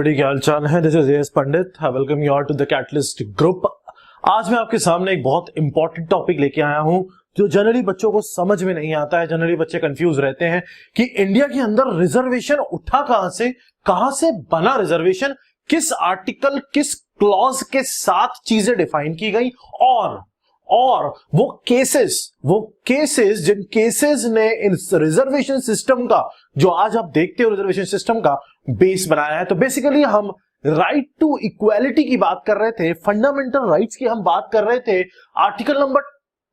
Everybody, क्या हाल चाल है। This is S Pandit. I welcome you all to the catalyst group. आज मैं आपके सामने एक बहुत इंपॉर्टेंट टॉपिक लेके आया हूं जो जनरली बच्चों को समझ में नहीं आता है। जनरली बच्चे कंफ्यूज रहते हैं कि इंडिया के अंदर रिजर्वेशन उठा कहां से बना रिजर्वेशन, किस आर्टिकल किस क्लॉज के साथ चीजें डिफाइन की गई, और वो केसेस जिन केसेस ने इस रिजर्वेशन सिस्टम का, जो आज आप देखते हो रिजर्वेशन सिस्टम का बेस बनाया है। तो बेसिकली हम राइट टू इक्वालिटी की बात कर रहे थे, फंडामेंटल राइट्स की हम बात कर रहे थे। आर्टिकल नंबर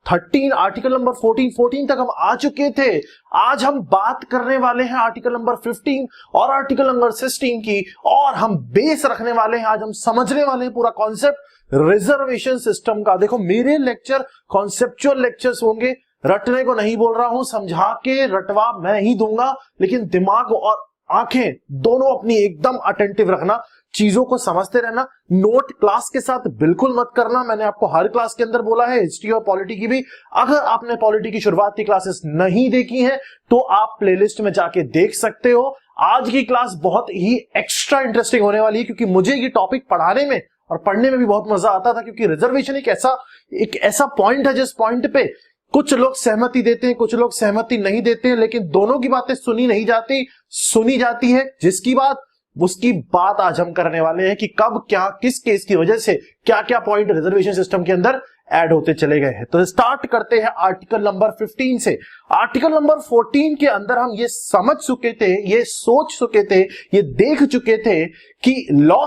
13, आर्टिकल नंबर 14 तक हम आ चुके थे। आज हम बात करने वाले हैं आर्टिकल नंबर 15 और आर्टिकल नंबर 16 की, और हम बेस रखने वाले हैं। आज हम समझने वाले हैं पूरा कॉन्सेप्ट रिजर्वेशन सिस्टम का। देखो, मेरे लेक्चर कॉन्सेप्चुअल लेक्चर्स होंगे, रटने को नहीं बोल रहा हूं, समझा के रटवा मैं ही दूंगा, लेकिन दिमाग और आंखें दोनों अपनी एकदम अटेंटिव रखना, चीजों को समझते रहना। नोट क्लास के साथ बिल्कुल मत करना। मैंने आपको हर क्लास के अंदर बोला है, हिस्ट्री और पॉलिटी की भी। अगर आपने पॉलिटी की शुरुआती क्लासेस नहीं देखी हैं तो आप प्लेलिस्ट में जाके देख सकते हो। आज की क्लास बहुत ही एक्स्ट्रा इंटरेस्टिंग होने वाली है, क्योंकि मुझे ये टॉपिक पढ़ाने में और पढ़ने में भी बहुत मजा आता था। क्योंकि रिजर्वेशन एक ऐसा पॉइंट है जिस पॉइंट पे कुछ लोग सहमति देते हैं, कुछ लोग सहमति नहीं देते हैं, लेकिन दोनों की बातें सुनी नहीं जाती, सुनी जाती है। जिसकी बात उसकी बात आज हम करने वाले हैं कि कब क्या किस केस की वजह से क्या क्या पॉइंट रिजर्वेशन सिस्टम के अंदर ऐड होते चले गए हैं। तो स्टार्ट करते हैं आर्टिकल नंबर 15 से। आर्टिकल नंबर 14 के अंदर हम ये समझ चुके थे, ये सोच चुके थे, ये देख चुके थे कि लॉ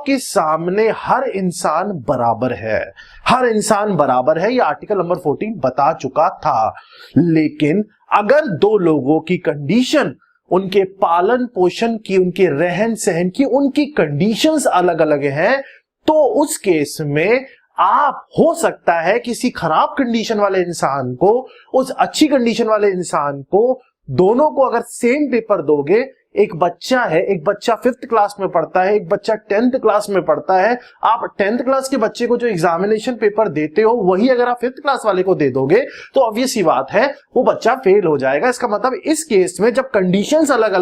के सामने हर इंसान बराबर है। हर इंसान बराबर है, ये आर्टिकल नंबर 14 बता चुका था। लेकिन अगर दो लोगों की कंडीशन, उनके पालन पोषण की, उनके रहन सहन की, उनकी कंडीशंस अलग अलग हैं, तो उस केस में आप हो सकता है किसी खराब कंडीशन वाले इंसान को, उस अच्छी कंडीशन वाले इंसान को, दोनों को अगर सेम पेपर दोगे, एक बच्चा 5th क्लास में पढ़ता है, एक बच्चा 10th क्लास में पढ़ता है, आप 10th क्लास के बच्चे को जो एग्जामिनेशन पेपर देते हो वही अगर आप 5th क्लास वाले को दे दोगे तो ऑब्वियस सी बात है वो बच्चा फेल हो जाएगा। इसका मतलब इस केस में जब कंडीशंस अलग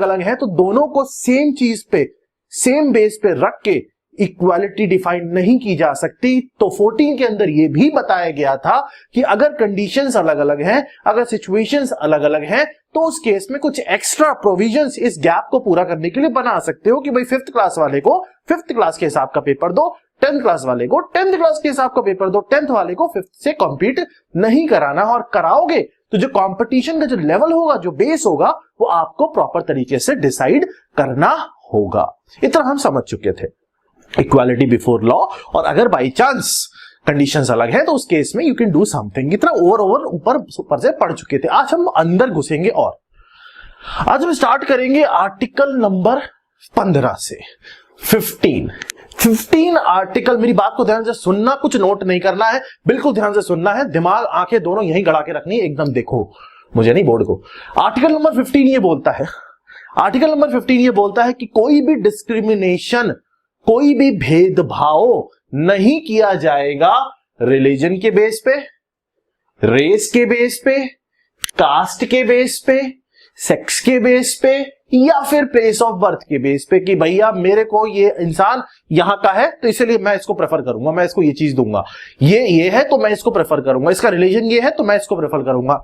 अलग हैं तो दोनों को सेम चीज पे, सेम बेस पे रख के इक्वालिटी डिफाइन नहीं की जा सकती। तो 14 के अंदर यह भी बताया गया था कि अगर कंडीशंस अलग अलग हैं, अगर सिचुएशंस अलग अलग हैं, तो उस केस में कुछ एक्स्ट्रा प्रोविजंस इस गैप को पूरा करने के लिए बना सकते हो कि भाई 5th क्लास वाले को 5th क्लास के हिसाब का पेपर दो, 10th क्लास वाले को 10th क्लास के हिसाब का पेपर दो, 10th वाले को 5th से कॉम्पीट नहीं कराना। और कराओगे तो जो कंपटीशन का जो लेवल होगा, जो बेस होगा, वो आपको प्रॉपर तरीके से डिसाइड करना होगा। इतना हम समझ चुके थे इक्वालिटी बिफोर लॉ। और अगर बाई चांस कंडीशंस अलग है तो उस केस में यू कैन डू समथिंग। इतना ऊपर से पढ़ चुके थे। आज हम अंदर घुसेंगे और आज हम स्टार्ट करेंगे आर्टिकल नंबर 15 से 15 आर्टिकल। मेरी बात को ध्यान से सुनना, कुछ नोट नहीं करना है, बिल्कुल ध्यान से सुनना है। दिमाग आंखें दोनों यहीं गड़ा के रखनी है, एकदम देखो मुझे नहीं, बोर्ड को। आर्टिकल नंबर 15 ये बोलता है कि कोई भी डिस्क्रिमिनेशन, कोई भी भेदभाव नहीं किया जाएगा रिलीजन के बेस पे, रेस के बेस पे, कास्ट के बेस पे, सेक्स के बेस पे, या फिर प्लेस ऑफ बर्थ के बेस पे कि भैया मेरे को ये इंसान यहां का है तो इसलिए मैं इसको प्रेफर करूंगा, मैं इसको ये चीज दूंगा, ये है तो मैं इसको प्रेफर करूंगा, इसका रिलीजन ये है तो मैं इसको प्रेफर करूंगा।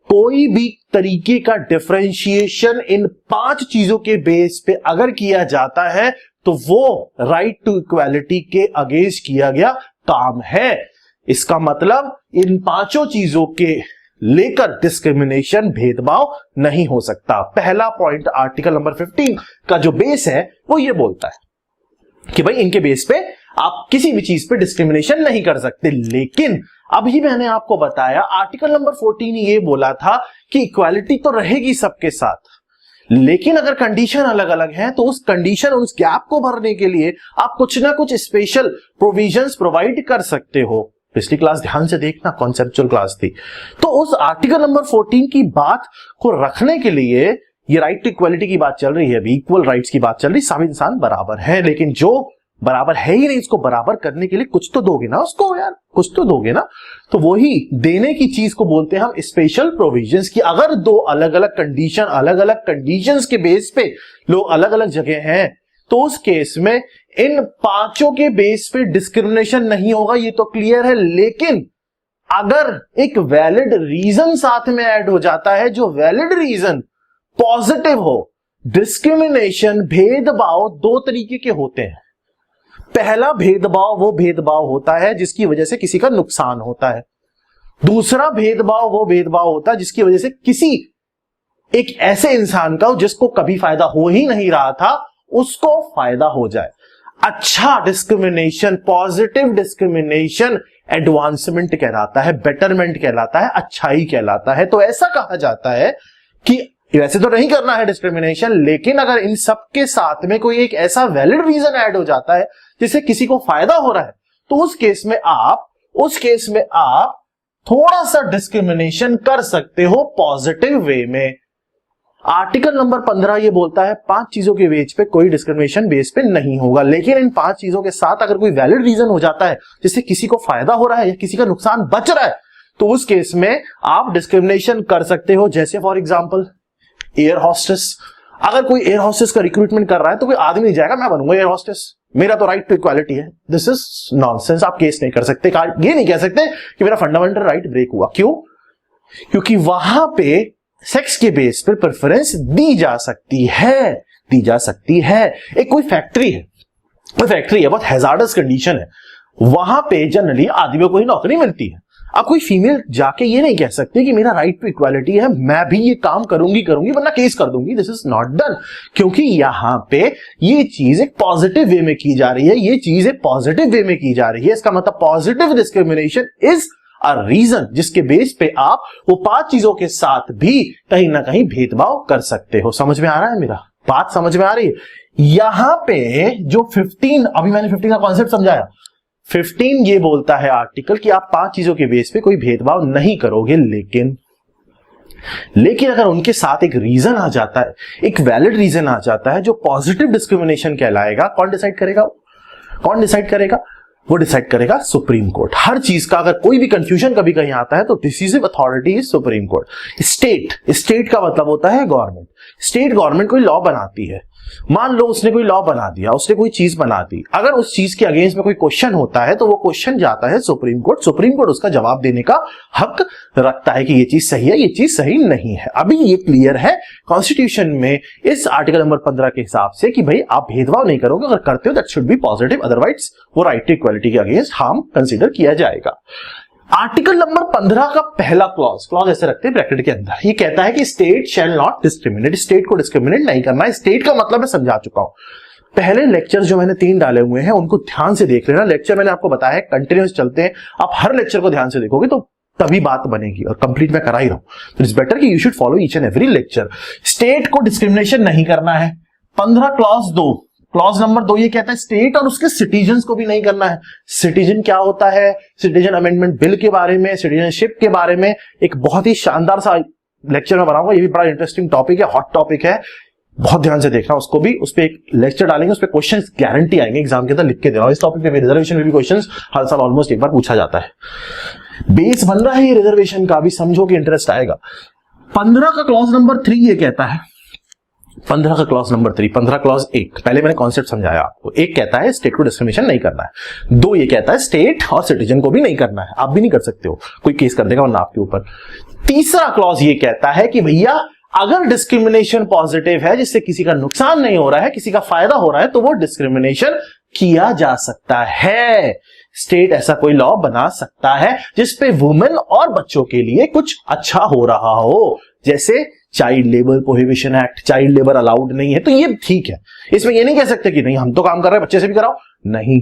कोई भी तरीके का डिफरेंशिएशन इन 5 चीजों के बेस पे अगर किया जाता है तो वो राइट टू इक्वालिटी के अगेंस्ट किया गया काम है। इसका मतलब इन 5 चीजों के लेकर डिस्क्रिमिनेशन, भेदभाव नहीं हो सकता। पहला पॉइंट आर्टिकल नंबर 15 का जो बेस है वो ये बोलता है कि भाई इनके बेस पे आप किसी भी चीज पे डिस्क्रिमिनेशन नहीं कर सकते। लेकिन अभी मैंने आपको बताया आर्टिकल नंबर 14 ये बोला था कि इक्वालिटी तो रहेगी सबके साथ, लेकिन अगर कंडीशन अलग अलग है तो उस कंडीशन, उस गैप को भरने के लिए आप कुछ ना कुछ स्पेशल प्रोविजंस प्रोवाइड कर सकते हो। पिछली क्लास ध्यान से देखना, कॉन्सेप्चुअल क्लास थी। तो उस आर्टिकल नंबर 14 की बात को रखने के लिए, ये राइट टू इक्वालिटी की बात चल रही है, अभी इक्वल राइट्स की बात चल रही, सब इंसान बराबर है, लेकिन जो बराबर है ही नहीं, इसको बराबर करने के लिए कुछ तो दोगे ना उसको यार, कुछ तो दोगे ना। तो वही देने की चीज को बोलते हैं हम स्पेशल प्रोविजंस की। अगर दो अलग अलग कंडीशंस के बेस पे लोग अलग अलग जगह हैं तो उस केस में इन पांचों के बेस पे डिस्क्रिमिनेशन नहीं होगा, ये तो क्लियर है। लेकिन अगर एक वैलिड रीजन साथ में ऐड हो जाता है, जो वैलिड रीजन पॉजिटिव हो, डिस्क्रिमिनेशन भेदभाव दो तरीके के होते हैं। पहला भेदभाव वो भेदभाव होता है जिसकी वजह से किसी का नुकसान होता है। दूसरा भेदभाव वो भेदभाव होता है जिसकी वजह से किसी एक ऐसे इंसान का जिसको कभी फायदा हो ही नहीं रहा था उसको फायदा हो जाए। अच्छा डिस्क्रिमिनेशन, पॉजिटिव डिस्क्रिमिनेशन एडवांसमेंट कहलाता है, बेटरमेंट कहलाता है, अच्छाई कहलाता है। तो ऐसा कहा जाता है कि वैसे तो नहीं करना है डिस्क्रिमिनेशन, लेकिन अगर इन सब के साथ में कोई एक ऐसा वैलिड रीजन ऐड हो जाता है जिससे किसी को फायदा हो रहा है तो उस केस में आप थोड़ा सा डिस्क्रिमिनेशन कर सकते हो पॉजिटिव वे में। आर्टिकल नंबर 15 ये बोलता है 5 चीजों के बेस पे कोई डिस्क्रिमिनेशन बेस पे नहीं होगा, लेकिन इन 5 चीजों के साथ अगर कोई वैलिड रीजन हो जाता है जिससे किसी को फायदा हो रहा है या किसी का नुकसान बच रहा है तो उस केस में आप डिस्क्रिमिनेशन कर सकते हो। जैसे फॉर एग्जांपल एयर होस्टेस, अगर कोई एयर होस्टेस का रिक्रूटमेंट कर रहा है तो कोई आदमी नहीं जाएगा मैं बनूंगा एयर होस्टेस, मेरा तो राइट टू इक्वालिटी है। This is nonsense. आप केस नहीं कर सकते, ये नहीं कह सकते कि मेरा फंडामेंटल राइट ब्रेक हुआ। क्यों? क्योंकि वहां पे सेक्स के बेस पर प्रेफरेंस दी जा सकती है। एक कोई फैक्ट्री है बहुत हैजार्डस कंडीशन है, वहां पे जनरली आदमियों को ही नौकरी मिलती है। अब कोई फीमेल जाके ये नहीं कह सकती कि मेरा राइट टू इक्वालिटी है, मैं भी ये काम करूंगी वरना केस कर दूंगी। दिस इज नॉट डन, क्योंकि यहां पे ये चीज एक पॉजिटिव वे में की जा रही है, इसका मतलब positive discrimination is a reason जिसके बेस पे आप वो 5 चीजों के साथ भी कहीं ना कहीं भेदभाव कर सकते हो। समझ में आ रहा है? मेरा बात समझ में आ रही है? यहां पे जो 15 अभी मैंने 15 का कॉन्सेप्ट समझाया, 15 ये बोलता है आर्टिकल कि आप 5 चीजों के बेस पे कोई भेदभाव नहीं करोगे, लेकिन अगर उनके साथ एक रीजन आ जाता है, एक वैलिड रीजन आ जाता है जो पॉजिटिव डिस्क्रिमिनेशन कहलाएगा, कौन डिसाइड करेगा? वो डिसाइड करेगा सुप्रीम कोर्ट। हर चीज का अगर कोई भी कंफ्यूजन कभी कहीं आता है तो decisive authority is supreme court. State का मतलब होता है गवर्नमेंट। स्टेट गवर्नमेंट कोई लॉ बनाती है, मान लो उसने कोई लॉ बना दिया, उसने कोई चीज बना दी, अगर उस चीज के अगेंस्ट में कोई क्वेश्चन होता है तो वो क्वेश्चन जाता है सुप्रीम कोर्ट उसका जवाब देने का हक रखता है कि ये चीज सही है, ये चीज सही नहीं है। अभी ये क्लियर है कॉन्स्टिट्यूशन में इस आर्टिकल नंबर 15 के हिसाब से कि भाई आप भेदभाव नहीं करोगे, अगर करते हो that should be positive, otherwise वो राइट टू इक्वालिटी के अगेंस्ट हार्म कंसीडर किया जाएगा। आर्टिकल नंबर 15 का पहला क्लॉज ऐसे रखते हैं ब्रैकेट के अंदर, ये कहता है कि state shall not discriminate, state को डिस्क्रिमिनेट नहीं करना है। स्टेट का मतलब मैं समझा चुका हूं, पहले लेक्चर जो मैंने 3 डाले हुए हैं उनको ध्यान से देख लेना। लेक्चर मैंने आपको बताया है कंटिन्यूस चलते हैं, आप हर लेक्चर को ध्यान से देखोगे तो तभी बात बनेगी, और कंप्लीट मैं करा ही रहा हूं तो इट्स बेटर कि you should follow each and every lecture. State को डिस्क्रिमिनेशन नहीं करना है। 15 क्लॉज नंबर 2 ये कहता है स्टेट और उसके सिटीजन्स को भी नहीं करना है। सिटीजन क्या होता है? सिटीजन अमेंडमेंट बिल के बारे में, सिटीजनशिप के बारे में एक बहुत ही शानदार सा लेक्चर में बनाऊंगा। ये भी बड़ा इंटरेस्टिंग टॉपिक है, हॉट टॉपिक है, बहुत ध्यान से देखना उसको भी। उस पर एक लेक्चर डालेंगे, उस पर क्वेश्चंस गारंटी आएंगे एग्जाम के अंदर, लिख के देना। इस टॉपिक पे भी रिजर्वेशन में भी क्वेश्चंस हर साल ऑलमोस्ट एक बार पूछा जाता है। बेस बन रहा है ये रिजर्वेशन का, भी समझो कि इंटरेस्ट आएगा। 15 का क्लॉज नंबर 3 ये कहता है, 15 का क्लॉज नंबर 3, 15 क्लॉज 1, पहले मैंने कॉन्सेप्ट समझाया आपको। 1 कहता है स्टेट को डिस्क्रिमिनेशन नहीं करना है। 2 ये कहता है स्टेट और सिटीजन को भी नहीं करना है, आप भी नहीं कर सकते हो, कोई केस कर देगा वरना आपके ऊपर। तीसरा क्लॉज ये कहता है कि भैया अगर डिस्क्रिमिनेशन पॉजिटिव है जिससे किसी का नुकसान नहीं हो रहा है, किसी का फायदा हो रहा है, तो वो डिस्क्रिमिनेशन किया जा सकता है। स्टेट ऐसा कोई लॉ बना सकता है जिसपे वुमेन और बच्चों के लिए कुछ अच्छा हो रहा हो, जैसे child labour prohibition act, child labour allowed नहीं है, तो ये ठीक है। इसमें ये नहीं कह सकते कि नहीं हम तो काम कर रहे हैं, बच्चे से भी कराओ, नहीं।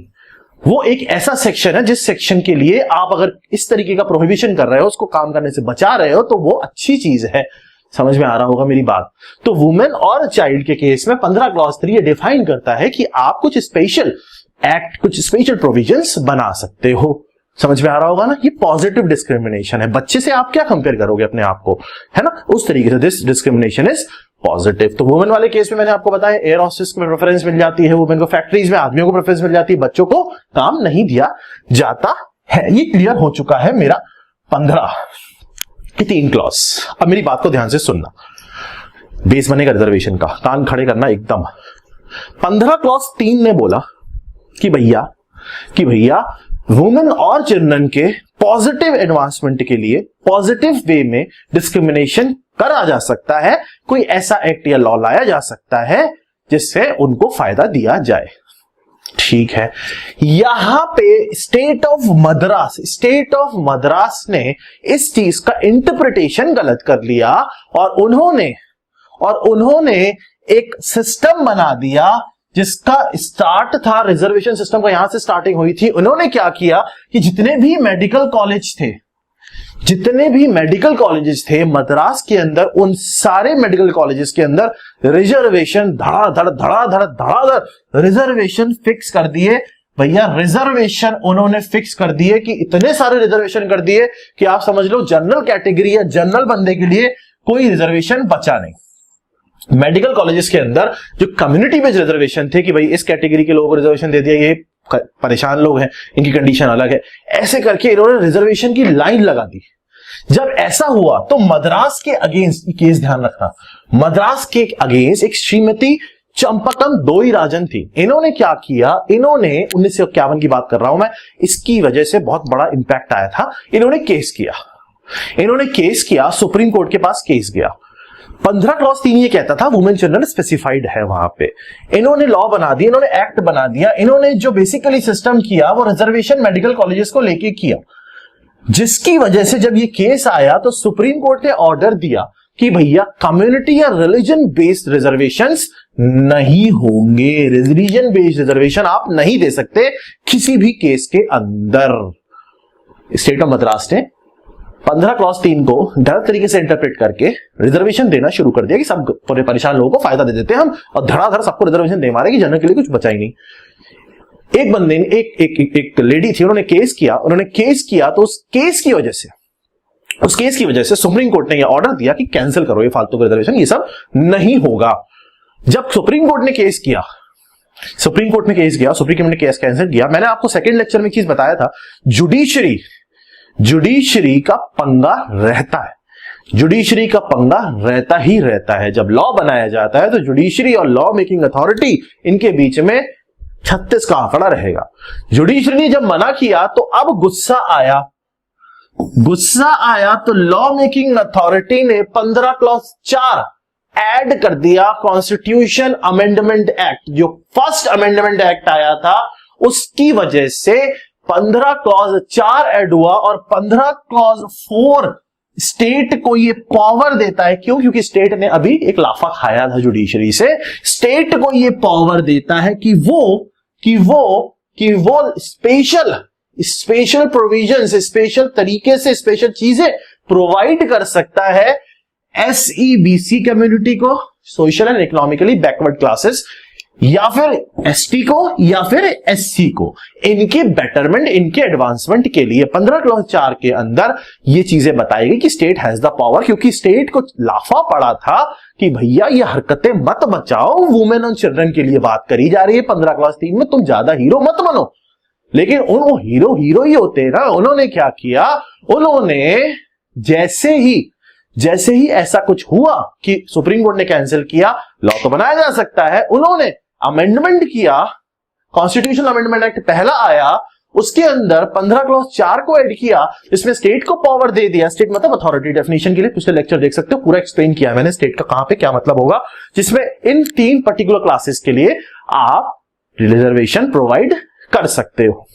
वो एक ऐसा सेक्शन है जिस सेक्शन के लिए आप अगर इस तरीके का प्रोहिबिशन कर रहे हो, उसको काम करने से बचा रहे हो, तो वो अच्छी चीज है। समझ में आ रहा होगा मेरी बात। तो वुमेन और चाइल्ड के केस में 15 क्लॉज 3 ये डिफाइन करता है कि आप कुछ स्पेशल एक्ट, कुछ स्पेशल प्रोविजंस बना सकते हो। समझ में आ रहा होगा ना? ये पॉजिटिव डिस्क्रिमिनेशन है। बच्चे से आप क्या कंपेयर करोगे अपने आप को, है ना? उस तरीके से दिस डिस्क्रिमिनेशन इज पॉजिटिव। तो वुमेन वाले केस में मैंने आपको बताया एयर होस्टेस को प्रेफरेंस मिल जाती है, वुमेन को फैक्ट्रीज में आदमियों को प्रेफरेंस मिल जाती है, बच्चों को काम नहीं दिया जाता है। ये क्लियर हो चुका है मेरा 15 की 3 क्लॉज। अब मेरी बात को ध्यान से सुनना, बेस बनेगा रिजर्वेशन का, कान खड़े करना एकदम। 15 क्लॉज 3 ने बोला कि भैया वुमेन और चिल्ड्रन के पॉजिटिव एडवांसमेंट के लिए पॉजिटिव वे में डिस्क्रिमिनेशन करा जा सकता है, कोई ऐसा एक्ट या लॉ लाया जा सकता है जिससे उनको फायदा दिया जाए। ठीक है, यहां पे स्टेट ऑफ मद्रास ने इस चीज का इंटरप्रिटेशन गलत कर लिया और उन्होंने एक सिस्टम बना दिया जिसका स्टार्ट था रिजर्वेशन सिस्टम का, यहां से स्टार्टिंग हुई थी। उन्होंने क्या किया कि जितने भी मेडिकल कॉलेजेस थे मद्रास के अंदर, उन सारे मेडिकल कॉलेजेस के अंदर रिजर्वेशन धड़ाधड़ रिजर्वेशन फिक्स कर दिए। भैया रिजर्वेशन उन्होंने फिक्स कर दिए कि इतने सारे रिजर्वेशन कर दिए कि आप समझ लो जनरल कैटेगरी या जनरल बंदे के लिए कोई रिजर्वेशन बचा नहीं। मेडिकल कॉलेजेस के अंदर जो कम्युनिटी बेस्ड रिजर्वेशन थे कि भाई इस कैटेगरी के लोगों को रिजर्वेशन दे दिया, ये परेशान लोग हैं, इनकी कंडीशन अलग है, ऐसे करके इन्होंने रिजर्वेशन की लाइन लगा दी। जब ऐसा हुआ तो मद्रास के अगेंस्ट, केस ध्यान रखना, मद्रास के अगेंस्ट एक श्रीमती चंपकम दोईराजन थी। इन्होंने क्या किया, इन्होंने 1951 की बात कर रहा हूं मैं, इसकी वजह से बहुत बड़ा इंपैक्ट आया था। इन्होंने केस किया, सुप्रीम कोर्ट के पास केस गया। 15 क्लॉज 3 ये कहता था वुमेन चिल्ड्रन स्पेसिफाइड है वहां पे। इन्होंने लॉ बना दिया, इन्होंने एक्ट बना दिया, इन्होंने जो बेसिकली सिस्टम किया वो रिजर्वेशन मेडिकल कॉलेजेस को लेके किया, जिसकी वजह से जब ये केस आया तो सुप्रीम कोर्ट ने ऑर्डर दिया कि भैया कम्युनिटी या रिलीजन बेस्ड रिजर्वेशंस नहीं होंगे, रिलीजन बेस्ड रिजर्वेशन आप नहीं दे सकते किसी भी केस के अंदर। स्टेट ऑफ मद्रास ने 15 क्लॉज 3 को गलत तरीके से इंटरप्रेट करके रिजर्वेशन देना शुरू कर दिया कि सब परेशान लोगों को फायदा दे देते हैं हम, और धड़ाधड़ सबको रिजर्वेशन दे मारे कि जनरल के लिए कुछ बचा ही नहीं। एक बंदे ने एक लेडी थी, उन्होंने केस किया तो उस केस की वजह से सुप्रीम कोर्ट ने यह ऑर्डर दिया कि कैंसिल करो ये फालतू का रिजर्वेशन, ये सब नहीं होगा। जब सुप्रीम कोर्ट ने केस किया, सुप्रीम कोर्ट ने केस कैंसिल किया। मैंने आपको सेकंड लेक्चर में चीज बताया था, जुडिशरी का पंगा रहता है। जब लॉ बनाया जाता है तो जुडिशरी और लॉ मेकिंग अथॉरिटी इनके बीच में 36 का आंकड़ा रहेगा। जुडिशरी ने जब मना किया तो अब गुस्सा आया तो लॉ मेकिंग अथॉरिटी ने 15 क्लॉज 4 ऐड कर दिया कॉन्स्टिट्यूशन अमेंडमेंट एक्ट। जो फर्स्ट अमेंडमेंट एक्ट आया था उसकी वजह से 15 क्लॉज 4 ऐड हुआ और 15 क्लॉज 4 स्टेट को ये पावर देता है। क्यों? क्योंकि स्टेट ने अभी एक लाफा खाया था जुडिशरी से। स्टेट को ये पावर देता है कि वो स्पेशल प्रोविजंस, स्पेशल तरीके से स्पेशल चीजें प्रोवाइड कर सकता है SEBC कम्युनिटी को, social and economically backward classes, या फिर ST को या फिर SC को, इनके बेटरमेंट, इनके एडवांसमेंट के लिए 15 क्लॉज 4 के अंदर ये चीजें बताएगी कि स्टेट हैज द पावर। क्योंकि स्टेट को लाफा पड़ा था कि भैया ये हरकतें मत बचाओ, वुमेन और चिल्ड्रन के लिए बात करी जा रही है 15 क्लॉज 3 में, तुम ज्यादा हीरो मत बनो। लेकिन वो हीरो ही होते हैं ना। उन्होंने क्या किया, उन्होंने जैसे ही ऐसा कुछ हुआ कि सुप्रीम कोर्ट ने कैंसिल किया, लॉ तो बनाया जा सकता है, उन्होंने अमेंडमेंट किया, कॉन्स्टिट्यूशनल अमेंडमेंट एक्ट पहला आया, उसके अंदर 15 क्लॉज 4 को ऐड किया, जिसमें स्टेट को पावर दे दिया। स्टेट मतलब अथॉरिटी, डेफिनेशन के लिए पिछले लेक्चर देख सकते हो, पूरा एक्सप्लेन किया मैंने स्टेट का कहां पे क्या मतलब होगा, जिसमें इन 3 पर्टिकुलर क्लासेस के लिए आप रिजर्वेशन प्रोवाइड कर सकते हो।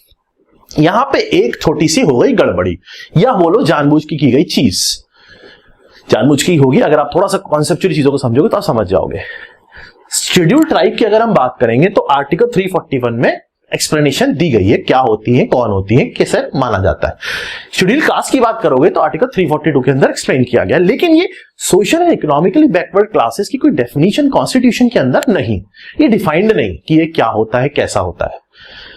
यहां पे एक छोटी सी हो गई गड़बड़ी, या बोलो जानबूझ की गई चीज, जानबूझ की होगी। अगर आप थोड़ा सा कॉन्सेप्चुअली चीजों को समझोगे तो आप समझ जाओगे। शेड्यूल ट्राइब की अगर हम बात करेंगे तो आर्टिकल 341 में एक्सप्लेनेशन दी गई है, क्या होती है, कौन होती है, कैसे माना जाता है। शेड्यूल कास्ट की बात करोगे तो आर्टिकल 342 के अंदर एक्सप्लेन किया गया। लेकिन ये social and economically backward classes की कोई डेफिनेशन कॉन्स्टिट्यूशन के अंदर नहीं, ये डिफाइंड नहीं कि ये क्या होता है, कैसा होता है।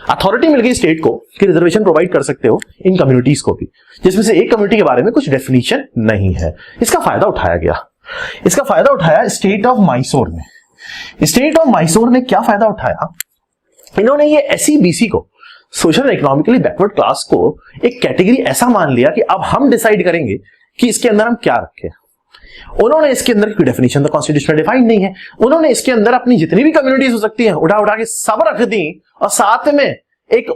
अथॉरिटी मिल गई स्टेट को कि रिजर्वेशन प्रोवाइड कर सकते हो इन कम्युनिटीज को भी, जिसमें से एक कम्युनिटी के बारे में कुछ डेफिनेशन नहीं है। इसका फायदा उठाया गया। इसका फायदा उठाया स्टेट ऑफ मैसूर ने। स्टेट ऑफ मैसूर ने क्या फायदा उठाया, इन्होंने ये एसईबीसी को, सोशल इकोनॉमिकली बैकवर्ड क्लास को, एक कैटेगरी ऐसा मान लिया कि अब हम डिसाइड करेंगे कि इसके अंदर हम क्या रखें। उन्होंने इसके अंदर की डेफिनेशन तो कॉन्स्टिट्यूशन में डिफाइंड नहीं है, उन्होंने इसके अंदर अपनी जितनी भी कम्युनिटीज हो सकती हैं उठा उठा के सब रख दी, और साथ में एक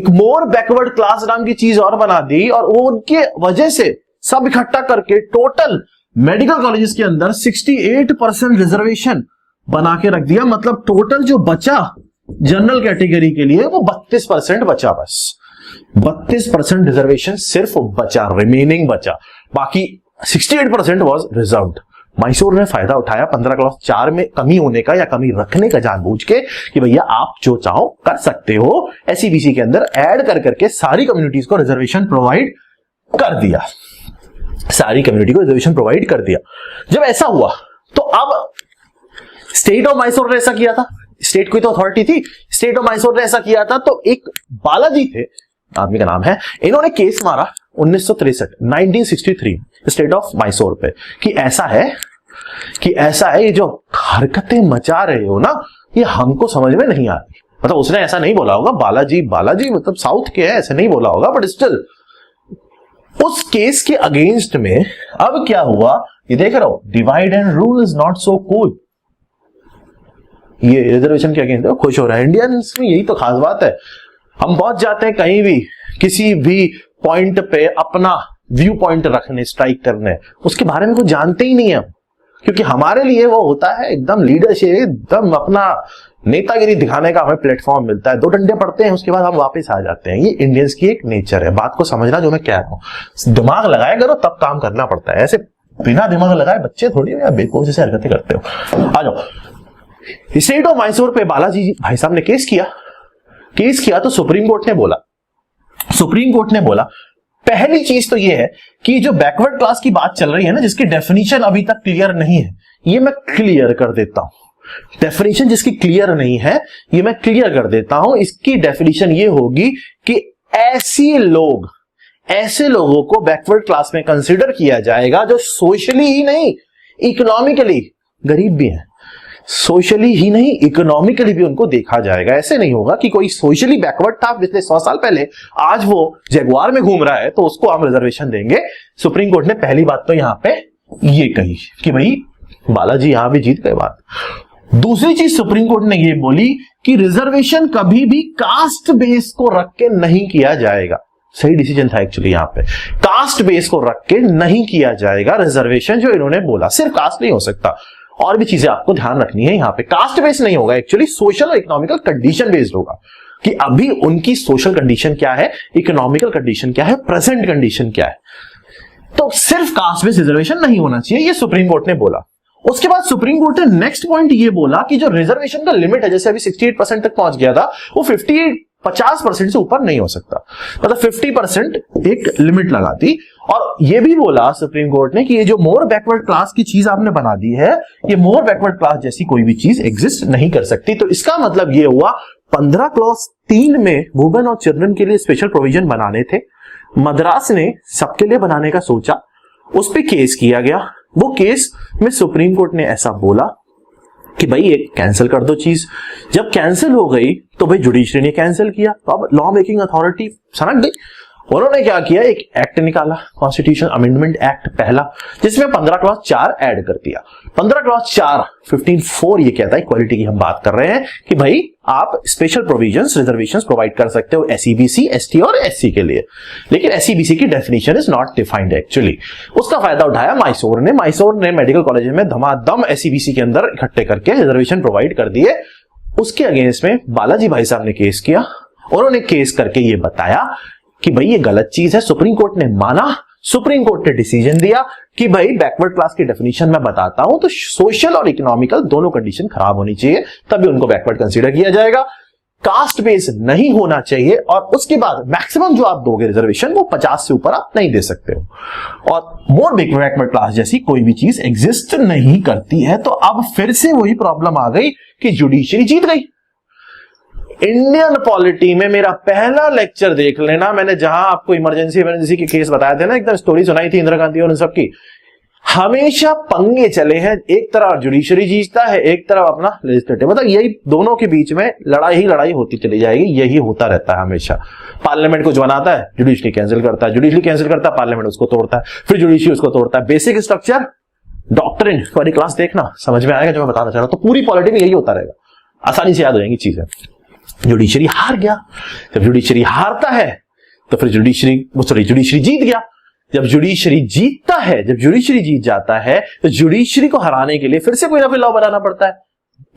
मोर बैकवर्ड क्लास नाम की चीज और बना दी, और वो उनके वजह से सब इकट्ठा करके टोटल मेडिकल कॉलेजेस के अंदर 68% रिजर्वेशन बना के रख दिया। मतलब टोटल जो बचा जनरल कैटेगरी के लिए वो 32% बचा, बस 32% रिजर्वेशन सिर्फ बचा, रिमेनिंग बचा, बाकी 68% वाज रिजर्व्ड। मैसूर ने फायदा उठाया 15 क्लास 4 में कमी होने का या कमी रखने का जानबूझ के कि भैया आप जो चाहो कर सकते हो, एसईबीसी के अंदर ऐड कर करके सारी कम्युनिटीज को रिजर्वेशन प्रोवाइड कर दिया, सारी कम्युनिटी को रिजर्वेशन प्रोवाइड कर दिया। जब ऐसा हुआ तो अब स्टेट ऑफ मैसूर ने ऐसा किया था, स्टेट की तो अथॉरिटी थी, स्टेट ऑफ मैसूर ने ऐसा किया था, तो एक बालाजी थे, आदमी का नाम है, इन्होंने केस मारा 1963 स्टेट ऑफ मैसूर पे कि ऐसा है ये जो हरकतें मचा रहे हो ना, ये हमको समझ में नहीं आ रही। मतलब उसने ऐसा नहीं बोला होगा, बालाजी मतलब साउथ के है, ऐसे नहीं बोला होगा, बट स्टिल उस केस के अगेंस्ट में अब क्या हुआ, ये देख रहा हो, divide and rule is not so cool. ये रिजर्वेशन के अगेंस्ट खुश हो रहा है। इंडियंस में यही तो खास बात है, हम पहुंच जाते हैं कहीं भी, किसी भी पॉइंट पे अपना व्यू पॉइंट रखने, स्ट्राइक करने, उसके बारे में कुछ जानते ही नहीं है, क्योंकि हमारे लिए वो होता है एकदम लीडरशिप, एकदम अपना नेतागिरी दिखाने का हमें प्लेटफॉर्म मिलता है, 2 डंडे पड़ते हैं, उसके बाद हम वापस आ जाते हैं। ये इंडियंस की एक नेचर है, बात को समझना जो मैं कह रहा हूं। दिमाग लगाया करो तब काम करना पड़ता है, ऐसे बिना दिमाग लगाए बच्चे थोड़ी हो या बेवकूफ जैसे हरकतें करते हो। आ जाओ, स्टेट ऑफ मैसूर पे बालाजी भाई साहब ने केस किया तो सुप्रीम कोर्ट ने बोला पहली चीज तो ये है कि जो बैकवर्ड क्लास की बात चल रही है ना, जिसकी डेफिनेशन अभी तक क्लियर नहीं है, ये मैं क्लियर कर देता हूं। डेफिनेशन जिसकी क्लियर नहीं है ये मैं क्लियर कर देता हूं। इसकी डेफिनेशन ये होगी कि ऐसे लोगों को बैकवर्ड क्लास में कंसिडर किया जाएगा जो सोशली ही नहीं इकोनॉमिकली गरीब भी हैं, सोशली ही नहीं इकोनॉमिकली भी उनको देखा जाएगा। ऐसे नहीं होगा कि कोई सोशली बैकवर्ड था पिछले 100 साल पहले, आज वो जगुआर में घूम रहा है तो उसको हम रिजर्वेशन देंगे। सुप्रीम कोर्ट ने पहली बात तो यहां पे ये कही कि भाई बालाजी यहां भी जीत गए बात। दूसरी चीज सुप्रीम कोर्ट ने ये बोली कि रिजर्वेशन कभी भी कास्ट बेस को रख के नहीं किया जाएगा। सही डिसीजन था एक्चुअली, यहां पे कास्ट बेस को रख के नहीं किया जाएगा रिजर्वेशन। जो इन्होंने बोला सिर्फ कास्ट नहीं हो सकता, और भी चीजें आपको ध्यान रखनी है। यहां पे कास्ट बेस्ड नहीं होगा, एक्चुअली सोशल और इकोनॉमिकल कंडीशन बेस्ड होगा कि अभी उनकी सोशल कंडीशन क्या है, इकोनॉमिकल कंडीशन क्या है, प्रेजेंट कंडीशन क्या है। तो सिर्फ कास्ट बेस्ड रिजर्वेशन नहीं होना चाहिए, ये सुप्रीम कोर्ट ने बोला। उसके बाद सुप्रीम कोर्ट ने नेक्स्ट पॉइंट ये बोला कि जो रिजर्वेशन का लिमिट है, जैसे अभी 68% तक पहुंच गया था, वो 50% से ऊपर नहीं हो सकता, मतलब 50% एक लिमिट लगा दी। और ये भी बोला सुप्रीम कोर्ट ने कि ये जो मोर बैकवर्ड क्लास की चीज आपने बना दी है, ये मोर बैकवर्ड क्लास जैसी कोई भी चीज एग्जिस्ट नहीं कर सकती। तो इसका मतलब ये हुआ 15 क्लॉज 3 में वुमेन और चिल्ड्रन के लिए स्पेशल प्रोविजन बनाने थे, मद्रास ने सबके लिए बनाने का सोचा, उस पर केस किया गया। वो केस में सुप्रीम कोर्ट ने ऐसा बोला कि भाई ये कैंसिल कर दो चीज। जब कैंसिल हो गई तो भाई जुडिशरी ने कैंसिल किया, तो अब लॉ मेकिंग अथॉरिटी सनक गई। उन्होंने क्या किया, एक एक्ट निकाला, कॉन्स्टिट्यूशन अमेंडमेंट एक्ट पहला, जिसमें 15 क्लॉज 4 ऐड कर दिया। 15 क्लॉज 4 15(4) ये कहता है, इक्वालिटी की हम बात कर रहे हैं कि भाई आप स्पेशल प्रोविजंस, रिजर्वेशंस प्रोवाइड कर सकते हो एसईबीसी, एसटी और एससी के लिए, लेकिन एसईबीसी की definition is not defined actually. उसका फायदा उठाया मैसूर ने मेडिकल कॉलेज में धमाधम एसईबीसी के अंदर इकट्ठे करके रिजर्वेशन प्रोवाइड कर दिए। उसके अगेंस्ट में बालाजी भाई साहब ने केस किया। उन्होंने केस करके ये बताया कि भाई ये गलत चीज है। सुप्रीम कोर्ट ने माना, सुप्रीम कोर्ट ने डिसीजन दिया कि भाई बैकवर्ड क्लास की डेफिनेशन मैं बताता हूं तो सोशल और इकोनॉमिकल दोनों कंडीशन खराब होनी चाहिए, तभी उनको बैकवर्ड कंसीडर किया जाएगा। कास्ट बेस नहीं होना चाहिए, और उसके बाद मैक्सिमम जो आप दोगे रिजर्वेशन वो 50 से ऊपर आप नहीं दे सकते हो। और मोर बैकवर्ड क्लास जैसी कोई भी चीज एग्जिस्ट नहीं करती है। तो अब फिर से वही प्रॉब्लम आ गई कि जुडिशरी जीत गई। इंडियन पॉलिटी में मेरा पहला लेक्चर देख लेना, मैंने जहां आपको इमरजेंसी के केस बताए थे ना, एकदम स्टोरी सुनाई थी इंदिरा गांधी और उन सबकी। हमेशा पंगे चले हैं, एक तरफ जुडिशरी जीतता है, एक तरफ अपना लेजिस्लेटिव, मतलब यही दोनों के बीच में लड़ाई ही लड़ाई होती चली जाएगी, यही होता रहता है हमेशा। पार्लियामेंट कुछ बनाता है, जुडिशरी कैंसिल करता है, जुडिशरी कैंसिल करता है, पार्लियामेंट उसको तोड़ता है, फिर जुडिशरी उसको तोड़ता है। बेसिक स्ट्रक्चर डॉक्ट्रिन वाली क्लास देखना, समझ में आएगा जो मैं बताना चाह रहा हूं। तो पूरी पॉलिटी में यही होता रहेगा, आसानी से याद हो जाएंगी चीजें। जुडिशरी हार गया, जब जुडिशरी हारता है तो फिर जुडिशरी जीत गया, जब जुडिशरी जीतता है, जब जुडिशरी जीत जाता है तो जुडिशरी को हराने के लिए फिर से कोई ना कोई लॉ बनाना पड़ता है।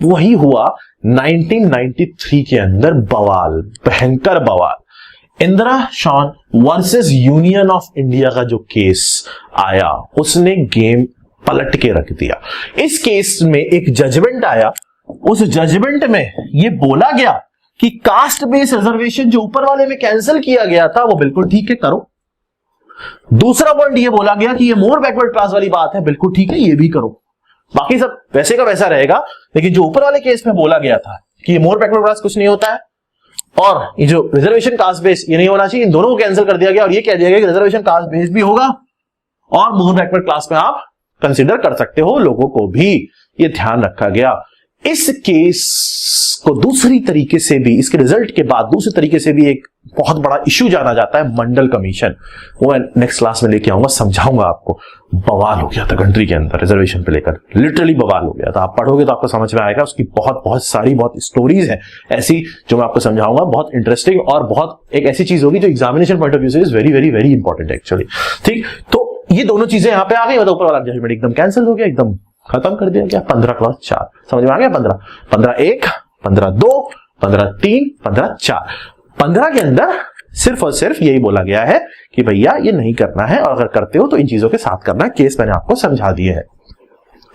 वही हुआ 1993 के अंदर बवाल, भयंकर बवाल। Indra Sawhney versus union of India का जो केस आया, उसने गेम पलट के रख दिया। इस केस में एक जजमेंट आया, उस जजमेंट में यह बोला गया कि कास्ट बेस्ड रिजर्वेशन जो ऊपर वाले में कैंसिल किया गया था वो बिल्कुल ठीक है, करो। दूसरा पॉइंट ये बोला गया कि ये मोर बैकवर्ड क्लास वाली बात है, बिल्कुल ठीक है, ये भी करो। बाकी सब वैसे का वैसा रहेगा, लेकिन जो ऊपर वाले केस में बोला गया था कि ये मोर बैकवर्ड क्लास कुछ नहीं होता है और ये जो रिजर्वेशन कास्ट बेस ये नहीं होना चाहिए, इन दोनों को कैंसिल कर दिया गया और ये कह दिया गया कि रिजर्वेशन कास्ट बेस भी होगा और मोर बैकवर्ड क्लास में आप कंसिडर कर सकते हो लोगों को भी, ये ध्यान रखा गया। इस केस को दूसरी तरीके से भी, इसके रिजल्ट के बाद दूसरी तरीके से भी एक बहुत बड़ा इश्यू जाना जाता है मंडल कमीशन। वो मैं नेक्स्ट क्लास में लेके आऊंगा, समझाऊंगा आपको। बवाल हो गया था कंट्री के अंदर रिजर्वेशन पे लेकर, लिटरली बवाल हो गया था। आप पढ़ोगे तो आपको समझ में आएगा, उसकी बहुत सारी स्टोरीज हैं ऐसी जो मैं आपको समझाऊंगा, बहुत इंटरेस्टिंग और बहुत एक ऐसी चीज होगी जो एग्जामिनेशन पॉइंट ऑफ व्यू से is very very very important actually. ठीक, तो ये दोनों चीजें यहाँ पे आ गई, मतलब ऊपर वाला जजमेंट एकदम कैंसिल हो गया, एकदम खत्म कर दिया गया। 15/4 समझ में आ गया, 15/1, 15/2, 15/3, 15/4। 15 के अंदर सिर्फ और सिर्फ यही बोला गया है कि भैया ये नहीं करना है और अगर करते हो तो इन चीजों के साथ करना है। केस मैंने आपको समझा दिए है,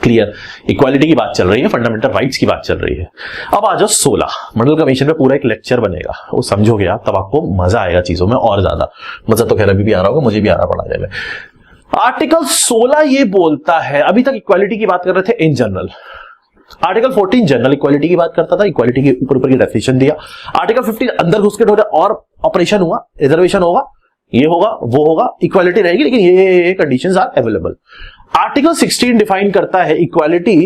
क्लियर। इक्वालिटी की बात चल रही है, फंडामेंटल राइट्स की बात चल रही है। अब आ जाओ 16 मंडल कमीशन में पूरा एक लेक्चर बनेगा, वो समझोगे आप तब आपको मजा आएगा चीजों में और ज्यादा। मजा तो खैर अभी भी आ रहा होगा, मुझे भी आ रहा पढ़ाने में। आर्टिकल 16 ये बोलता है, अभी तक इक्वालिटी की बात कर रहे थे in general. Article 14 general equality की बात करता था, इक्वालिटी के ऊपर की डेफिनेशन दिया। आर्टिकल 15 अंदर घुस के थोड़ा और ऑपरेशन हुआ, रिजर्वेशन होगा, ये होगा, वो होगा, इक्वालिटी रहेगी, लेकिन ये conditions are available. Article 16 define करता है equality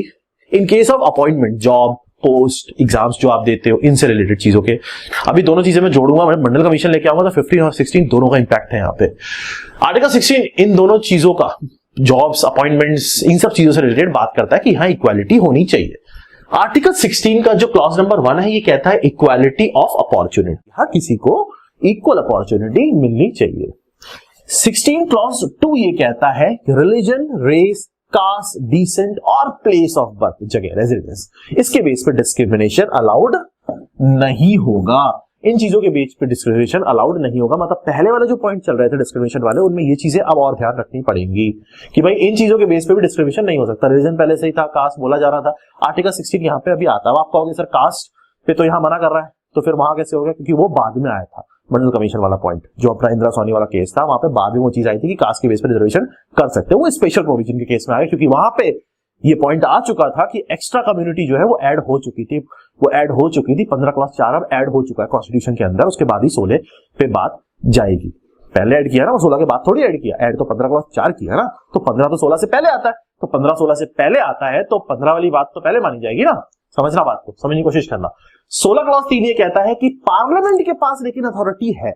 in case of appointment, job, post, exams जो आप देते हो, इनसे रिलेटेड चीजों के। अभी दोनों चीजें मैं जोड़ूंगा, मैं मंडल कमीशन लेके आऊंगा तो 15 और 16 दोनों का इंपैक्ट है यहाँ पे। आर्टिकल 16 इन दोनों चीजों का, जॉब्स, अपॉइंटमेंट्स, इन सब चीजों से रिलेटेड बात करता है कि हाँ इक्वालिटी होनी चाहिए। आर्टिकल 16 का जो क्लॉज नंबर 1 है, ये कहता है इक्वालिटी ऑफ अपॉर्चुनिटी, हर किसी को इक्वल अपॉर्चुनिटी मिलनी चाहिए। 16 क्लॉज 2 ये कहता है रिलीजन, रेस, कास्ट, डिसेंट और प्लेस ऑफ बर्थ, जगह, रेजिडेंस, इसके बेस पे डिस्क्रिमिनेशन अलाउड नहीं होगा। इन चीजों के बेस पे डिस्क्रिमिनेशन अलाउड नहीं होगा। मतलब पहले वाले जो पॉइंट चल रहे थे डिस्क्रिमिनेशन वाले, उनमें ये चीजें अब और ध्यान रखनी पड़ेंगी कि भाई इन चीजों के बेस पे भी डिस्क्रिमिनेशन नहीं हो सकता। रिलीजन पहले से ही था, कास्ट बोला जा रहा था, आर्टिकल 16 यहाँ पे अभी आता है। आप कहोगे सर कास्ट पे तो यहाँ मना कर रहा है, तो फिर वहां कैसे हो गया? क्योंकि वो बाद में आया था मंडल कमीशन वाला पॉइंट, जो अपना इंदिरा सोनी वाला केस था, वहां पे बाद में वो चीज आई थी कि कास्ट के बेस पे रिजर्वेशन कर सकते हो। वो स्पेशल प्रोविजन के केस में आया, क्योंकि वहां पे ये पॉइंट आ चुका था कि एक्स्ट्रा कम्युनिटी जो है वो ऐड हो चुकी थी, 15/4 अब ऐड हो चुका है कॉन्स्टिट्यूशन के अंदर। उसके बाद ही 16 पे बात जाएगी। पहले ऐड किया ना, वो 16 के बाद थोड़ी ऐड किया, ऐड तो 15/4 किया ना, तो 15 तो 16 से पहले आता है, तो 15-16 से पहले आता है, तो 15 वाली बात तो पहले मानी जाएगी ना। समझना बात को, समझने की कोशिश करना। 16 क्लॉज 3 ये कहता है कि पार्लियामेंट के पास लेकिन अथॉरिटी है,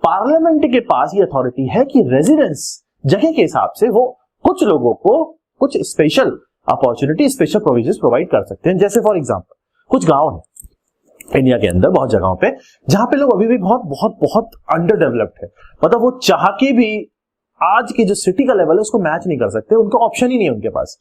पार्लियामेंट के पास ये अथॉरिटी है कि रेजिडेंस, जगह के हिसाब से वो कुछ लोगों को कुछ special opportunity, special provisions provide कर सकते हैं। जैसे फॉर एग्जांपल कुछ गांव है इंडिया के अंदर, बहुत जगहों पे, जहां पे लोग अभी भी बहुत बहुत बहुत अंडर डेवलप्ड है। मतलब वो चाह के भी आज के जो सिटी का लेवल है उसको मैच नहीं कर सकते, उनका ऑप्शन ही नहीं है उनके पास।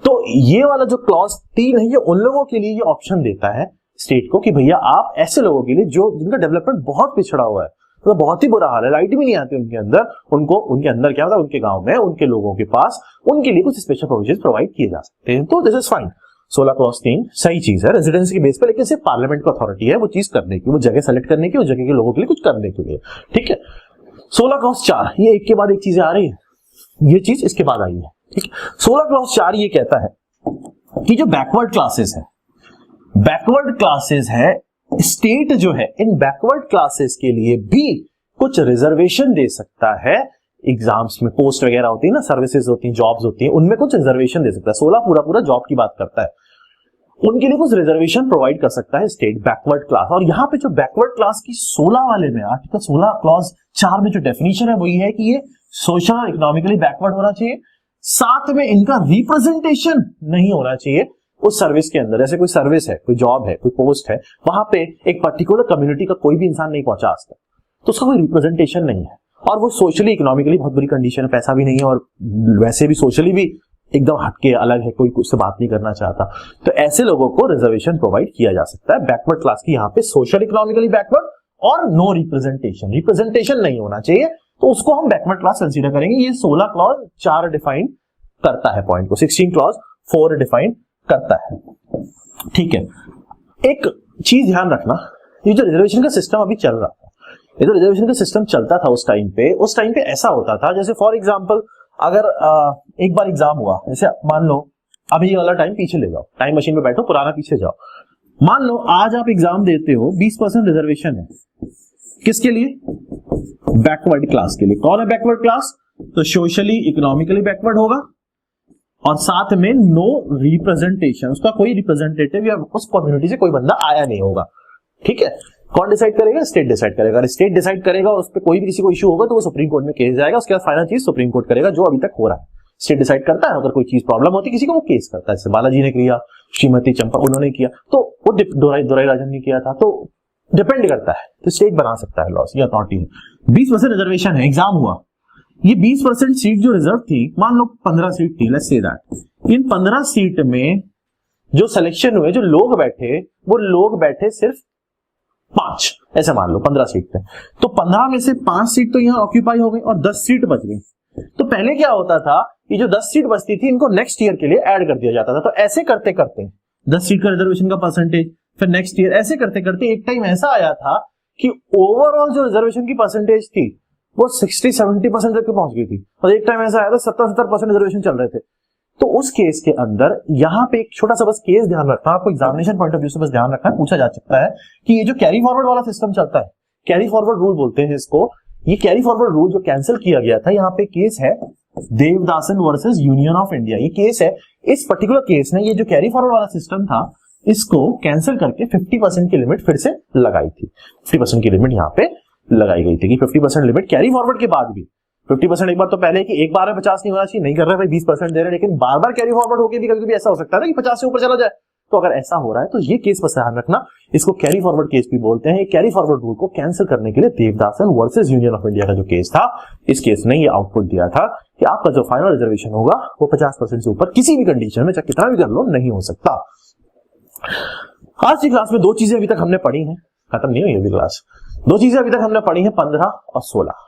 तो ये वाला जो क्लॉज 3 है, ये उन लोगों के लिए ये ऑप्शन देता है स्टेट को कि भैया आप ऐसे लोगों के लिए जो जिनका डेवलपमेंट बहुत पिछड़ा हुआ है, तो बहुत ही बुरा हाल है, लाइट भी नहीं आती उनके अंदर, उनको उनके अंदर क्या होता है, उनके गांव में उनके लोगों के पास उनके लिए कुछ स्पेशल प्रोविजन प्रोवाइड किए जा सकते हैं। तो दिस इज फाइन। 16 क्लॉज 3 सही चीज है रेजिडेंस के बेस पे, लेकिन सिर्फ पार्लियामेंट को अथॉरिटी है वो चीज करने की, वो जगह सेलेक्ट करने की, उस जगह के लोगों के लिए कुछ करने के लिए। ठीक है। 16 क्लॉज 4 ये एक के बाद एक चीजें आ रही है, ये चीज इसके बाद आई है। ठीक है। 16 क्लॉज 4 ये कहता है कि जो बैकवर्ड क्लासेस है, बैकवर्ड क्लासेस है, स्टेट जो है इन बैकवर्ड क्लासेस के लिए भी कुछ रिजर्वेशन दे सकता है एग्जाम्स में पोस्ट वगैरह होती है ना, सर्विसेज होती हैं, जॉब्स होती हैं, उनमें कुछ रिजर्वेशन दे सकता है। 16 पूरा जॉब की बात करता है, उनके लिए कुछ रिजर्वेशन प्रोवाइड कर सकता है स्टेट, बैकवर्ड क्लास। और यहाँ पे जो बैकवर्ड क्लास की 16 वाले में आर्टिकल 16 क्लॉज 4 में जो डेफिनेशन है वही है कि ये सोशल और इकोनॉमिकली बैकवर्ड होना चाहिए, साथ में इनका रिप्रेजेंटेशन नहीं होना चाहिए उस सर्विस के अंदर। जैसे कोई सर्विस है, कोई जॉब है, कोई पोस्ट है, वहां पे एक पर्टिकुलर कम्युनिटी का कोई भी इंसान नहीं पहुंचा आज तक, तो उसका कोई रिप्रेजेंटेशन नहीं है, और वो सोशली इकोनॉमिकली बहुत बुरी कंडीशन है, पैसा भी नहीं है, और वैसे भी सोशली भी एकदम हटके अलग है, कोई उससे बात नहीं करना चाहता, तो ऐसे लोगों को रिजर्वेशन प्रोवाइड किया जा सकता है। बैकवर्ड क्लास की यहाँ पे सोशल इकोनॉमिकली बैकवर्ड और नो रिप्रेजेंटेशन नहीं होना चाहिए, तो उसको हम बैकवर्ड क्लास कंसीडर करेंगे। ये 16 क्लॉज 4 डिफाइन करता है पॉइंट को, 16 क्लॉज 4 डिफाइन करता है। ठीक है, एक चीज ध्यान रखना, ये जो रिजर्वेशन का सिस्टम अभी चल रहा था, ये जो रिजर्वेशन का सिस्टम चलता था उस टाइम पे ऐसा होता था, जैसे फॉर एग्जांपल अगर एक बार एग्जाम हुआ, जैसे मान लो अभी ये वाला टाइम पीछे ले जाओ, टाइम मशीन पे बैठो, पुराना पीछे जाओ, मान लो आज आप एग्जाम देते हो, 20% रिजर्वेशन है, किसके लिए? बैकवर्ड क्लास के लिए। कौन है बैकवर्ड क्लास? तो सोशली इकोनॉमिकली बैकवर्ड होगा, और साथ में नो रिप्रेजेंटेशन, उसका कोई रिप्रेजेंटेटिव या उस कम्युनिटी से कोई बंदा आया नहीं होगा। ठीक है, कौन डिसाइड करेगा? स्टेट डिसाइड करेगा। अगर स्टेट डिसाइड करेगा और उस पर कोई भी किसी को इश्यू होगा तो वो सुप्रीम कोर्ट में केस जाएगा, उसके बाद फाइनल चीज सुप्रीम कोर्ट करेगा, जो अभी तक हो रहा है। स्टेट डिसाइड करता है, अगर कोई चीज प्रॉब्लम होती है किसी को, वो केस करता है। जैसे बालाजी ने किया, श्रीमती चंपा उन्होंने किया, तो वो दोराई राजन ने किया था, तो डिपेंड करता है, तो स्टेट बना सकता है लॉस, ये अथॉरिटी है। 20% रिजर्वेशन है, एग्जाम हुआ, ये 20% सीट जो रिजर्व थी, मान लो 15 सीट थी, let's say that, in 15 seat में जो सिलेक्शन हुए, जो लोग बैठे, वो लोग बैठे सिर्फ 5, ऐसे मान लो 15 सीट थे, तो 15 में से 5 सीट तो यहाँ ऑक्यूपाई हो गई और 10 सीट बच गई। तो पहले क्या होता था, ये जो 10 सीट बचती थी इनको नेक्स्ट ईयर के लिए ऐड कर दिया जाता था। तो ऐसे करते करते 10 सीट का रिजर्वेशन का परसेंटेज, फिर नेक्स्ट ईयर, ऐसे करते करते एक टाइम ऐसा आया था कि ओवरऑल जो रिजर्वेशन की परसेंटेज थी वो 60-70% तक पहुंच गई थी, और एक टाइम ऐसा आया था 70% रिजर्वेशन चल रहे थे। तो उस केस के अंदर यहाँ पे एक छोटा सा बस केस ध्यान रखना, आपको एग्जामिनेशन पॉइंट ऑफ व्यू से बस ध्यान रखना, पूछा जा सकता है कि ये जो कैरी फॉरवर्ड वाला सिस्टम चलता है, कैरी फॉरवर्ड रूल बोलते हैं इसको, ये कैरी फॉरवर्ड रूल जो कैंसिल किया गया था, यहाँ पे केस है Devadasan versus union of India, ये केस है। इस पर्टिकुलर केस ने ये जो कैरी फॉरवर्ड वाला सिस्टम था इसको कैंसिल करके 50% की लिमिट फिर से लगाई थी, 50% की लिमिट यहाँ पे लगाई गई थी कि 50% लिमिट कैरी फॉरवर्ड के बाद भी 50%, एक बार तो पहले कि एक बार में 50 नहीं होना चाहिए, नहीं कर रहे भाई 20% दे रहे, लेकिन बार बार कैरी फॉरवर्ड होकर भी कभी कभी ऐसा हो सकता है ना कि 50 से ऊपर चला जाए। तो अगर ऐसा हो रहा है तो ये केस पर ध्यान रखना, इसको कैरी फॉरवर्ड केस भी बोलते हैं। कैरी फॉरवर्ड रूल को कैंसिल करने के लिए Devadasan versus union of India का जो केस था, इस केस ने ये आउटपुट दिया था कि आपका जो फाइनल रिजर्वेशन होगा वो 50% से ऊपर किसी भी कंडीशन में, चाहे कितना भी कर लो, नहीं हो सकता। आज की क्लास में 2 चीजें अभी तक हमने पढ़ी हैं, खत्म नहीं हुई अभी क्लास, 2 चीजें अभी तक हमने पढ़ी हैं, 15 और 16।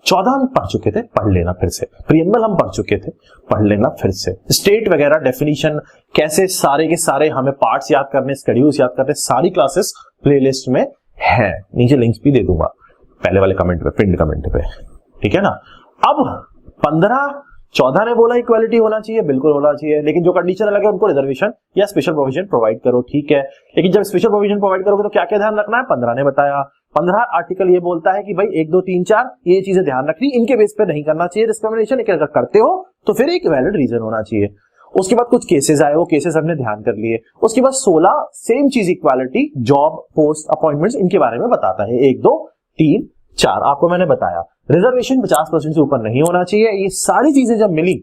14 हम पढ़ चुके थे, पढ़ लेना फिर से। प्रीएम्बल हम पढ़ चुके थे, पढ़ लेना फिर से। स्टेट वगैरह डेफिनेशन कैसे सारे के सारे हमें पार्ट्स याद करने, शेड्यूल्स याद करने, सारी क्लासेस प्लेलिस्ट में है, नीचे लिंक्स भी दे दूंगा पहले वाले कमेंट पे, पिंड कमेंट पे, ठीक है ना। अब 15-14 ने बोला इक्वालिटी होना चाहिए, बिल्कुल होना चाहिए, लेकिन जो कंडीशन अलग है उनको रिजर्वेशन या स्पेशल प्रोविजन प्रोवाइड करो, ठीक है। लेकिन जब स्पेशल प्रोविजन प्रोवाइड करोगे तो क्या क्या ध्यान रखना है, 15 ने बताया। 15 आर्टिकल ये बोलता है कि भाई 1, 2, 3, 4 ये चीजें ध्यान रखनी, इनके बेस पे नहीं करना चाहिए डिस्क्रिमिनेशन, अगर करते हो तो फिर एक वैलिड रीजन होना चाहिए। उसके बाद कुछ केसेस आए, वो केसेस हमने ध्यान कर लिए। उसके बाद 16 सेम चीज इक्वालिटी, जॉब, पोस्ट, अपॉइंटमेंट्स, इनके बारे में बताता है। 1, 2, 3, 4 आपको मैंने बताया। रिजर्वेशन 50% से ऊपर नहीं होना चाहिए। ये सारी चीजें जब मिली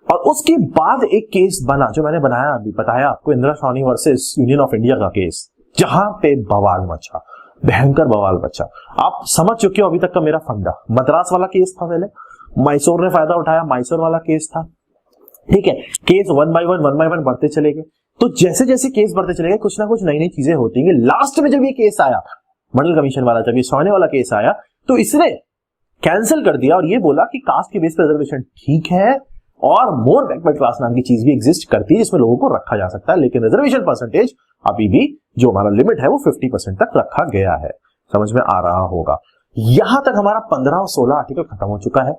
और उसके बाद एक केस बना जो मैंने बनाया, अभी बताया आपको, Indra Sawhney versus union of India का केस, जहां पे बवाल मचा, भयंकर बवाल बचा। आप समझ चुके हो अभी तक का मेरा फंडा। मद्रास वाला केस था पहले, मैसूर ने फायदा उठाया, मैसूर वाला केस था, ठीक है। केस 1 by 1 बढ़ते चले गए। तो जैसे जैसे केस बढ़ते चले गए कुछ ना कुछ नई नई चीजें होती हैं। लास्ट में जब ये केस आया, मंडल कमीशन वाला, जब ये सोने वाला केस आया, तो इसने कैंसिल कर दिया और ये बोला कि कास्ट के बेस पर रिजर्वेशन ठीक है और मोर बैकवर्ड क्लास नाम की चीज भी एग्जिस्ट करती है जिसमें लोगों को रखा जा सकता है, लेकिन रिजर्वेशन परसेंटेज अभी भी जो हमारा लिमिट है वो 50% तक रखा गया है। समझ में आ रहा होगा। यहां तक हमारा 15 और 16 आर्टिकल खत्म हो चुका है।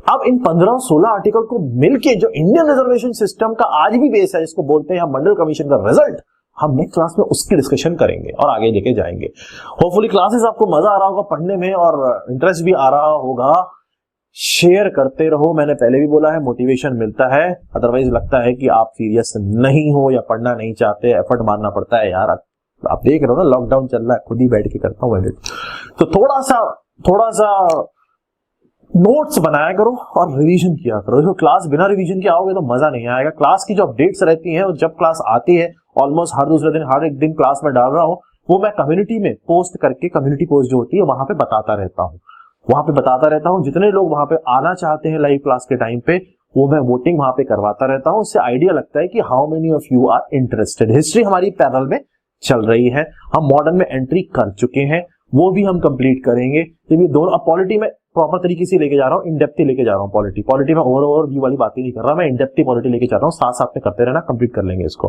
अब इन 15 और 16 आर्टिकल को मिलके जो इंडियन रिजर्वेशन सिस्टम का आज भी बेस है, जिसको बोलते हैं हम मंडल कमीशन का रिजल्ट, हम नेक्स्ट क्लास में उसकी डिस्कशन करेंगे और आगे लेके जाएंगे। होपफुली क्लासेस आपको मजा आ रहा होगा पढ़ने में और इंटरेस्ट भी आ रहा होगा। शेयर करते रहो। मैंने पहले भी बोला है, मोटिवेशन मिलता है, अदरवाइज लगता है कि आप सीरियस नहीं हो या पढ़ना नहीं चाहते, एफर्ट मारना पड़ता है यार। आप देख रहे हो ना, लॉकडाउन चल रहा है, खुद ही बैठ के करता हूँ एडिट, तो थोड़ा सा नोट्स बनाया करो और रिवीजन किया करो। देखो क्लास बिना रिवीजन के आओगे तो मजा नहीं आएगा। क्लास की जो अपडेट्स रहती हैं, जब क्लास आती है ऑलमोस्ट हर दूसरे दिन, हर एक दिन क्लास में डाल रहा हूँ, वो मैं कम्युनिटी में पोस्ट करके, कम्युनिटी पोस्ट जो होती है वहां पे बताता रहता हूँ। जितने लोग वहां पे आना चाहते हैं लाइव क्लास के टाइम पे, वो मैं वोटिंग वहां पे करवाता रहता हूँ। उससे आइडिया लगता है कि how many of you are interested. History हमारी पैरेलल में चल रही है, हम मॉडर्न में एंट्री कर चुके हैं, वो भी हम कंप्लीट करेंगे। तो ये दोनों, अब पॉलिटी में प्रॉपर तरीके से लेके जा रहा हूँ, इन डेप्थ लेके जा रहा हूँ। पॉलिटी में ओवर व्यू वाली बातें नहीं कर रहा, मैं इन डेप्थ पॉलिटी लेके जा रहा हूँ। साथ साथ में करते रहना, कंप्लीट कर लेंगे इसको,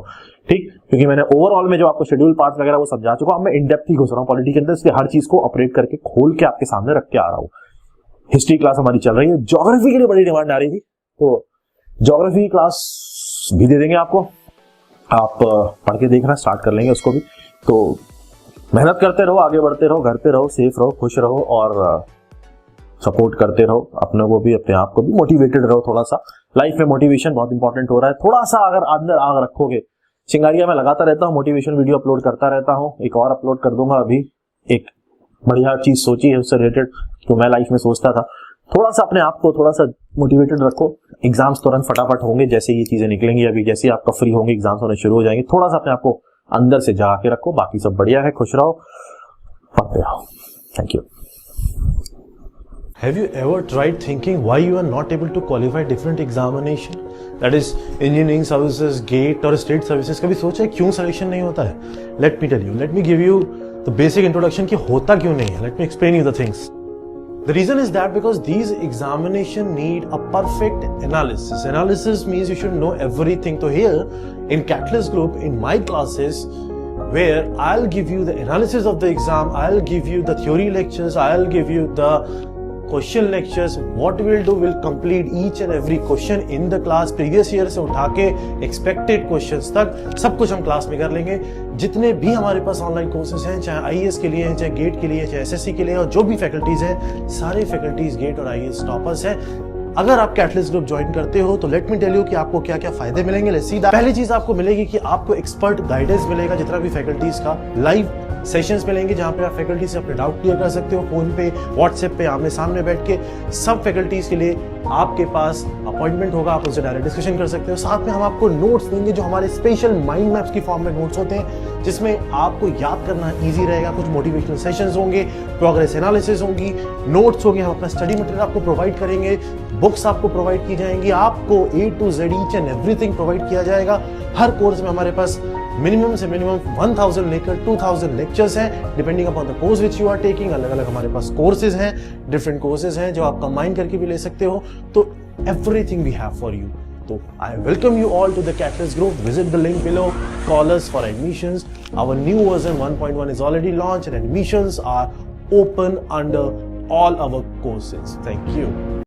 ठीक। क्योंकि मैंने ओवरऑल में जो आपको शेड्यूल पार्ट वगैरह वो समझा चुका हूँ, मैं इन डेप्थ ही घुस रहा हूँ पॉलिटी के अंदर, इसलिए हर चीज को ऑपरेट करके खोल के आपके सामने रख के आ रहा हूँ। हिस्ट्री क्लास हमारी चल रही है, ज्योग्राफी के लिए बड़ी डिमांड आ रही थी, तो ज्योग्राफी क्लास भी दे देंगे आपको। आप पढ़ के देखना स्टार्ट कर लेंगे उसको भी। तो मेहनत करते रहो, आगे बढ़ते रहो, घर पे रहो, सेफ रहो, खुश रहो और सपोर्ट करते रहो अपने को भी, अपने आप को भी, मोटिवेटेड रहो। थोड़ा सा लाइफ में मोटिवेशन बहुत इंपॉर्टेंट हो रहा है। थोड़ा सा अगर अंदर आग रखोगे, चिंगारियां मैं लगाता रहता हूँ, मोटिवेशन वीडियो अपलोड करता रहता हूँ, एक और अपलोड कर दूंगा अभी। एक बढ़िया चीज सोची है उससे रिलेटेड, तो मैं लाइफ में सोचता था। थोड़ा सा अपने आप को थोड़ा सा मोटिवेटेड रखो। एग्जाम्स तुरंत फटाफट होंगे, जैसे ये चीजें निकलेंगी, अभी जैसे आपका फ्री होंगे, एग्जाम्स होने शुरू हो जाएंगे, थोड़ा सा अपने आप को अंदर से जगा के रखो। बाकी सब बढ़िया है, खुश रहो, पढ़ते रहो। Thank you. Have you ever tried thinking why you are not able to qualify different examination? That is engineering services, GATE और state services। कभी सोचा है क्यों selection नहीं होता है? Let me tell you. Let me give you the basic introduction कि होता क्यों नहीं है। Let me explain you the things. The reason is that because these examination need a perfect analysis. Analysis means you should know everything. So here in Catalyst Group, in my classes, where I'll give you the analysis of the exam, I'll give you the theory lectures, I'll give you the question lectures. What will do, will complete each and every question in the class, previous year से उठा के expected questions तक सब कुछ हम class में कर लेंगे। जितने भी हमारे पास ऑनलाइन कोर्सेज हैं, चाहे आईएएस के लिए हैं, चाहे गेट के लिए, चाहे एसएससी के लिए, और जो भी फैकल्टीज हैं, सारे फैकल्टीज गेट और आईएएस टॉपर्स हैं। अगर आप कैटलिस्ट ग्रुप ज्वाइन करते हो तो लेट मी टेल यू कि आपको क्या क्या फायदे मिलेंगे। Let's see that. पहली चीज आपको मिलेगी कि आपको एक्सपर्ट गाइडेंस मिलेगा, जितना भी फैकल्टीज का लाइव सेशंस मिलेंगे, जहां पे आप फैकल्टी से अपने डाउट क्लियर कर सकते हो, फोन पे, व्हाट्सएप पे, आमने सामने बैठ के। सब फैकल्टीज के लिए आपके पास अपॉइंटमेंट होगा, आप उनसे डायरेक्ट डिस्कशन कर सकते हो। साथ में हम आपको नोट्स देंगे, जो हमारे स्पेशल माइंड मैप्स की फॉर्म में नोट्स होते हैं, जिसमें आपको याद करना ईजी रहेगा। कुछ मोटिवेशनल सेशंस होंगे, प्रोग्रेस एनालिसिस होंगी, नोट्स होंगे, हम अपना स्टडी मटेरियल आपको प्रोवाइड करेंगे, बुक्स आपको प्रोवाइड की जाएंगी, आपको A to Z each and everything provide किया जाएगा। हर कोर्स में हमारे पास मिनिमम से मिनिमम 1000 लेकर 2000 लेक्चर्स हैं, depending upon the course which you are taking. अलग अलग हमारे पास कोर्सेज हैं, डिफरेंट कोर्सेज हैं जो आप कंबाइन करके भी ले सकते हो। तो everything we have for you. तो I welcome you all to the Catalyst Group. Visit the link below. Call us for admissions. Our new version 1.1 is already launched and admissions are open under all our courses. Thank you.